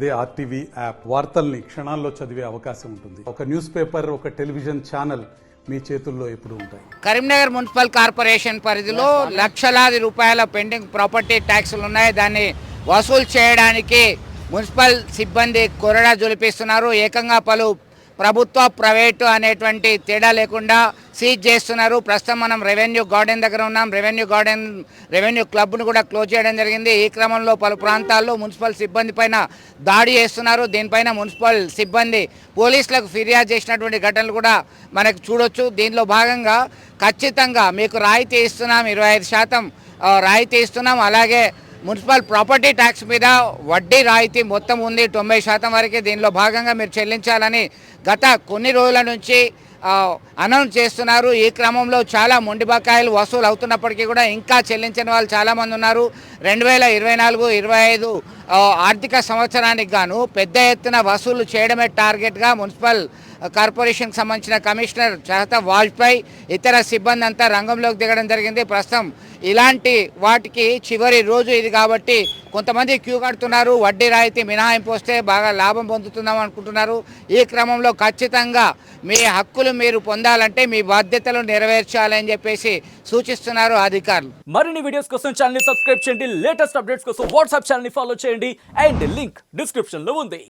అదే RTV app వార్తల్ని క్షణాల్లో చదివే అవకాశం ఉంటుంది. ఒక న్యూస్ పేపర్, ఒక టెలివిజన్ ఛానల్ మీ చేతుల్లో ఎప్పుడు ఉంటాయి. కరీంనగర్ మున్సిపల్ కార్పొరేషన్ పరిధిలో లక్షలాది రూపాయల పెండింగ్ ప్రాపర్టీ ట్యాక్సులు ఉన్నాయి. దాన్ని వసూలు చేయడానికి మున్సిపల్ సిబ్బంది కొరడా జొలిపిస్తున్నారు. ఏకంగా పలు ప్రభుత్వ ప్రైవేటు అనేటువంటి తేడా లేకుండా సీజ్ చేస్తున్నారు. ప్రస్తుతం మనం రెవెన్యూ గార్డెన్ దగ్గర ఉన్నాం. రెవెన్యూ క్లబ్ను కూడా క్లోజ్ చేయడం జరిగింది. ఈ క్రమంలో పలు ప్రాంతాల్లో మున్సిపల్ సిబ్బంది పైన దాడి చేస్తున్నారు. దీనిపైన మున్సిపల్ సిబ్బంది పోలీసులకు ఫిర్యాదు చేసినటువంటి ఘటనలు కూడా మనకు చూడొచ్చు. దీనిలో భాగంగా ఖచ్చితంగా మీకు రాయితీ ఇస్తున్నాం, 25% రాయితీ ఇస్తున్నాం. అలాగే మున్సిపల్ ప్రాపర్టీ ట్యాక్స్ మీద వడ్డీ రాయితీ మొత్తం ఉంది 90% వరకు. దీనిలో భాగంగా మీరు చెల్లించాలని గత కొన్ని రోజుల నుంచి అనౌన్స్ చేస్తున్నారు. ఈ క్రమంలో చాలా మొండి బకాయిలు వసూలు అవుతున్నప్పటికీ కూడా ఇంకా చెల్లించని వాళ్ళు చాలామంది ఉన్నారు. 2024-25 ఆర్థిక సంవత్సరానికి గాను పెద్ద ఎత్తున వసూలు చేయడమే టార్గెట్గా మున్సిపల్ కార్పొరేషన్కి సంబంధించిన కమిషనర్ చహతా వాజ్పేయి ఇతర సిబ్బంది అంతా రంగంలోకి దిగడం జరిగింది. ప్రస్తుతం ఇలాంటి వాటికి చివరి రోజు ఇది కాబట్టి కొంతమంది క్యూ కడుతున్నారు. వడ్డీ రాయితీ మినహాయింపు వస్తే బాగా లాభం పొందుతున్నాం అనుకుంటున్నారు. ఈ క్రమంలో ఖచ్చితంగా మీ హక్కులు మీరు పొందాలంటే మీ బాధ్యతలు నెరవేర్చాలని చెప్పేసి సూచిస్తున్నారు అధికారులు. మరిన్ని వీడియోస్ కోసం ఛానల్ ని సబ్స్క్రైబ్ చేయండి. లేటెస్ట్ అప్డేట్స్ కోసం వాట్సాప్ ఛానల్ ని ఫాలో చేయండి. అండ్ లింక్ డిస్క్రిప్షన్ లో ఉంది.